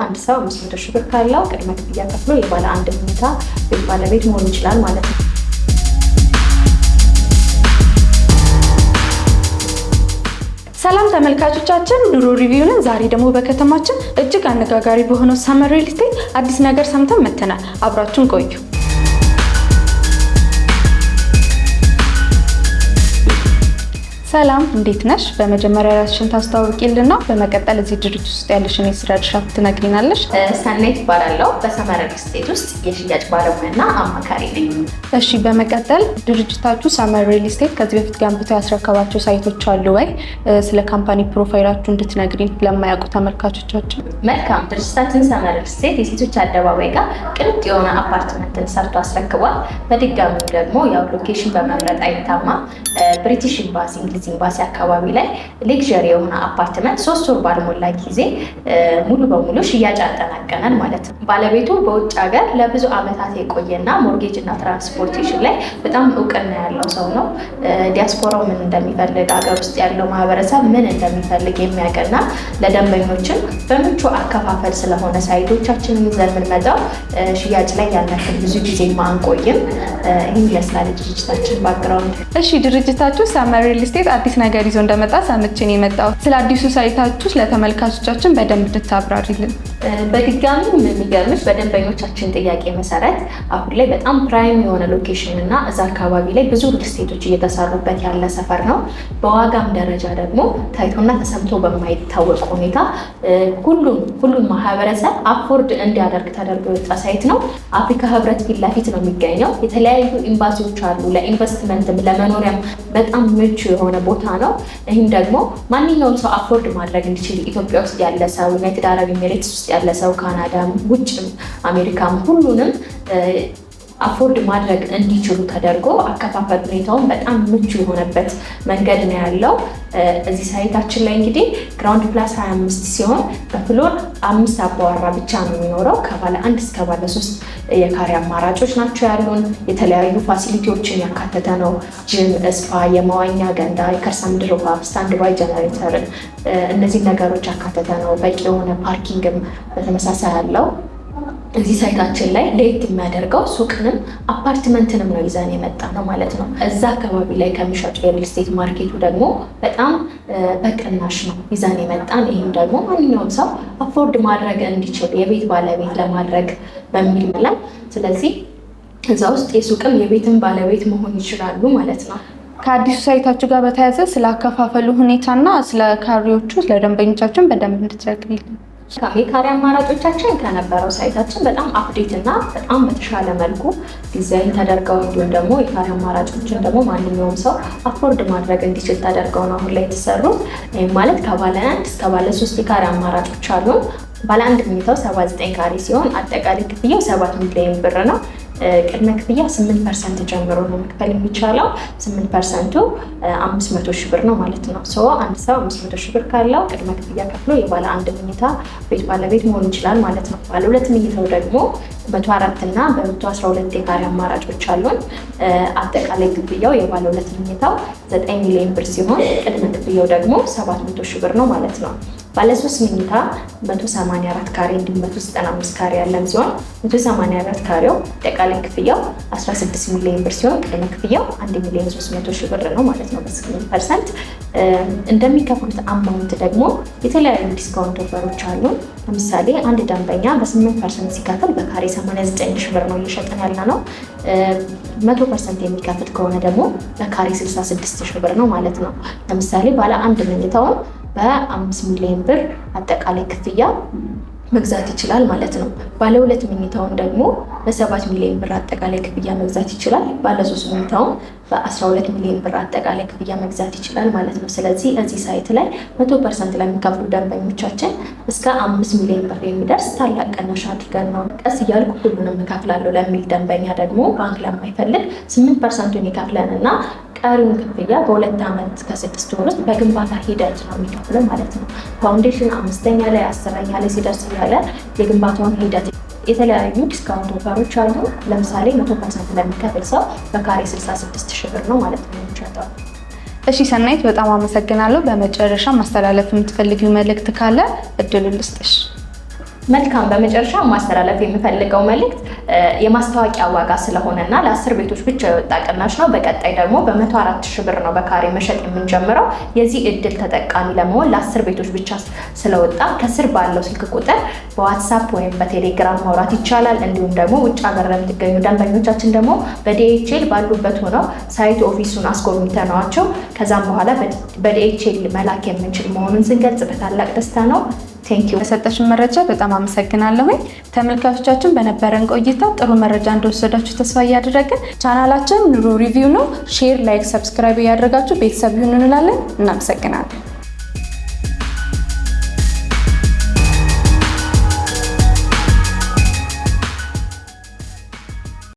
አንድ ሰው 500 ሺህ ብር ካለው ቅድመ ክፍያ ከፍሎ የባለ አንድ መኝታ ቤት ባለቤት መሆን ይችላል ማለት ነው። ሰላም ተመልካቾቻችን፣ ኑሮ ሪቪው ነን። ዛሬ ደግሞ በከተማችን እጅግ አነጋጋሪ በሆነው ሰመር ሪል ስቴት አዲስ ነገር ሰምተን መተናል። አብራችሁን ቆዩ። ሰላም፣ እንዴት ነሽ? በመጀመሪያ ራስሽን ታስተዋውቂልና በመቀጠል እዚህ ድርጅት ውስጥ ያለሽን የስራ ድርሻ ትነግሪናለሽ። ሰናይት እባላለሁ። በሰመር ሪል ስቴት ውስጥ የሽያጭ ባለሙያና አማካሪ ነኝ። እሺ፣ በመቀጠል ድርጅታችሁ ሰመር ሪል ስቴት ከዚህ በፊት ገንብቶ ያስረከባቸው ሳይቶች አሉ ወይ? ስለ ካምፓኒ ፕሮፋይላችሁ እንድትነግሪን ለማያውቁ ተመልካቾቻችን። መልካም። ድርጅታችን ሰመር ሪል ስቴት የሴቶች አደባባይ ጋር ቅንጡ የሆነ አፓርትመንትን ሰርቶ አስረክቧል። በድጋሚው ደግሞ ያው ሎኬሽን በመምረጥ አይታማ ብሪቲሽ ኤምባሲ ኤምባሲ አካባቢ ላይ ሌክዠሪ የሆነ አፓርትመንት 3 ወር ባልሞላ ጊዜ ሙሉ በሙሉ ሽያጭ አጠናቀናል ማለት ነው። ባለቤቱ በውጭ ሀገር ለብዙ ዓመታት የቆየና ሞርጌጅ እና ትራንስፖርቴሽን ላይ በጣም እውቅና ያለው ሰው ነው። ዲያስፖራው ምን እንደሚፈልግ፣ ሀገር ውስጥ ያለው ማህበረሰብ ምን እንደሚፈልግ የሚያውቅና ለደንበኞችም በምቹ አከፋፈል ስለሆነ ሳይቶቻችንን ይዘን የምንመጣው ሽያጭ ላይ ያልነክል ብዙ ጊዜ አንቆይም። ይህን ይመስላል ድርጅታችን ባክግራውንድ። እሺ፣ ድርጅታችሁ ሰመር ሪል ስቴት አዲስ ነገር ይዞ እንደመጣ ሰምቼ ነው የመጣሁት። ስለ አዲሱ ሳይታችሁ ለተመልካቾቻችን በደንብ እንድታብራሪልን። በድጋሚ የሚገርምሽ በደንበኞቻችን ጥያቄ መሰረት አሁን ላይ በጣም ፕራይም የሆነ ሎኬሽን እና እዛ አካባቢ ላይ ብዙ ሪል ስቴቶች እየተሰሩበት ያለ ሰፈር ነው። በዋጋም ደረጃ ደግሞ ታይቶና ተሰምቶ በማይታወቅ ሁኔታ ሁሉም ማህበረሰብ አፎርድ እንዲያደርግ ተደርጎ የወጣ ሳይት ነው። አፍሪካ ህብረት ፊት ለፊት ነው የሚገኘው። የተለያዩ ኤምባሲዎች አሉ። ለኢንቨስትመንትም ለመኖሪያም በጣም ምቹ የሆነ ቦታ ነው። ይህም ደግሞ ማንኛውም ሰው አፎርድ ማድረግ እንዲችል ኢትዮጵያ ውስጥ ያለ ሰው፣ ዩናይትድ አረብ ኤሚሬትስ ውስጥ ያለ ሰው፣ ካናዳም፣ ውጭም፣ አሜሪካም ሁሉንም አፎርድ ማድረግ እንዲችሉ ተደርጎ አከፋፈል ሁኔታውን በጣም ምቹ የሆነበት መንገድ ነው ያለው። እዚህ ሳይታችን ላይ እንግዲህ ግራውንድ ፕላስ 25 ሲሆን በፍሎር 5 አባወራ ብቻ ነው የሚኖረው። ከባለ 1 እስከ ባለ 3 የካሬ አማራጮች ናቸው ያሉን። የተለያዩ ፋሲሊቲዎችን ያካተተ ነው። ጂም፣ ስፓ፣ የመዋኛ ገንዳ፣ የከርሰ ምድር ውሃ፣ ስታንድ ባይ ጀነሬተርን እነዚህ ነገሮች ያካተተ ነው። በቂ የሆነ ፓርኪንግም በተመሳሳይ አለው። እዚህ ሳይታችን ላይ ለየት የሚያደርገው ሱቅንም አፓርትመንትንም ነው ይዘን የመጣ ነው ማለት ነው። እዛ አካባቢ ላይ ከሚሸጡ የሪል ስቴት ማርኬቱ ደግሞ በጣም በቅናሽ ነው ይዘን የመጣን። ይህም ደግሞ ማንኛውም ሰው አፎርድ ማድረግ እንዲችል የቤት ባለቤት ለማድረግ በሚል ላይ ስለዚህ እዛ ውስጥ የሱቅም የቤትም ባለቤት መሆን ይችላሉ ማለት ነው። ከአዲሱ ሳይታችሁ ጋር በተያያዘ ስለ አከፋፈሉ ሁኔታና ስለ ካሬዎቹ ለደንበኞቻችን በደንብ እንድትነግሪልን። የካሬ አማራጮቻችን ከነበረው ሳይታችን በጣም አፕዴት እና በጣም በተሻለ መልኩ ዲዛይን ተደርገው እንዲሁም ደግሞ የካሬ አማራጮችን ደግሞ ማንኛውም ሰው አፎርድ ማድረግ እንዲችል ተደርገው ነው አሁን ላይ የተሰሩት። ይህም ማለት ከባለ 1 እስከ ባለ 3 የካሬ አማራጮች አሉን። ባለ 1 መኝታው 79 ካሬ ሲሆን አጠቃላይ ክፍያው 7 ሚሊዮን ብር ነው። ቅድመ ክፍያ 8% ጀምሮ ነው መክፈል የሚቻለው። 8%ቱ 500 ሺህ ብር ነው ማለት ነው። አንድ ሰው 500 ሺህ ብር ካለው ቅድመ ክፍያ ከፍሎ የባለ 1 መኝታ ቤት ባለቤት መሆን ይችላል ማለት ነው። ባለ 2 መኝታው ደግሞ 104 እና በ112 የካሬ አማራጮች አሉን። አጠቃላይ ክፍያው የባለ 2 መኝታው 9 ሚሊዮን ብር ሲሆን ቅድመ ክፍያው ደግሞ 700 ሺህ ብር ነው ማለት ነው። ባለ 3 መኝታ 184 ካሬ እንዲሁም 195 ካሬ ያለን ሲሆን 184 ካሬው አጠቃላይ ክፍያው 16 ሚሊዮን ብር ሲሆን ቅድመ ክፍያው 1 ሚሊዮን 300 ሺህ ብር ነው ማለት ነው በ8%። እንደሚከፍሉት አማውንት ደግሞ የተለያዩ ዲስካውንት ኦፈሮች አሉ። ለምሳሌ አንድ ደንበኛ በ8% ሲከፍል በካሬ 89 ሺህ ብር ነው እየሸጠን ያለ ነው። 100% የሚከፍል ከሆነ ደግሞ በካሬ 66 ሺህ ብር ነው ማለት ነው። ለምሳሌ ባለ 1 መኝታውን በ5 ሚሊዮን ብር አጠቃላይ ክፍያ መግዛት ይችላል ማለት ነው። ባለ 2 መኝታውን ደግሞ በ7 ሚሊዮን ብር አጠቃላይ ክፍያ መግዛት ይችላል። ባለ 3 መኝታውን በ12 ሚሊዮን ብር አጠቃላይ ክፍያ መግዛት ይችላል ማለት ነው። ስለዚህ እዚህ ሳይት ላይ 100% ለሚከፍሉ ደንበኞቻችን እስከ 5 ሚሊዮን ብር የሚደርስ ታላቅ ቅናሽ አድርገን ነው። ቀስ እያልኩ ሁሉንም እከፍላለሁ ለሚል ደንበኛ ደግሞ ባንክ ለማይፈልግ 8%ን ይከፍለንና ቀሪውን ክፍያ በ2 ዓመት ከ6 ወር ውስጥ በግንባታ ሂደት ነው የሚከፍለው ማለት ነው። ፋውንዴሽን 5ኛ ላይ 10ኛ ላይ ሲደርስ ያለ የግንባታውን ሂደት የተለያዩ ዲስካውንት ኦፈሮች አሉ። ለምሳሌ 100% ለሚከፍል ሰው በካሬ 66 ሺህ ብር ነው ማለት ነው የሚሸጠው። እሺ ሰናይት፣ በጣም አመሰግናለሁ። በመጨረሻ ማስተላለፍ የምትፈልጊው መልእክት ካለ እድሉን ልስጥሽ። መልካም። በመጨረሻ ማስተላለፍ የምፈልገው መልእክት የማስታወቂያ ዋጋ ስለሆነና ለ10 ቤቶች ብቻ የወጣ ቅናሽ ነው። በቀጣይ ደግሞ በ104,000 ብር ነው በካሬ መሸጥ የምንጀምረው። የዚህ እድል ተጠቃሚ ለመሆን ለ10 ቤቶች ብቻ ስለወጣ ከስር ባለው ስልክ ቁጥር በዋትሳፕ ወይም በቴሌግራም ማውራት ይቻላል። እንዲሁም ደግሞ ውጭ ሀገር ለምትገኙ ደንበኞቻችን ደግሞ በዲኤችኤል ባሉበት ሆነው ሳይት ኦፊሱን አስጎብኝተናቸው ከዛም በኋላ በዲኤችኤል መላክ የምንችል መሆኑን ስንገልጽ በታላቅ ደስታ ነው። ቴንኪው። ለሰጠሽን መረጃ በጣም አመሰግናለሁኝ። ተመልካቾቻችን በነበረን ቆይታ ጥሩ መረጃ እንደወሰዳችሁ ተስፋ እያደረግን ቻናላችን ኑሮ ሪቪው ነው። ሼር፣ ላይክ፣ ሰብስክራይብ እያደረጋችሁ ቤተሰብ ይሁኑ እንላለን። እናመሰግናለን።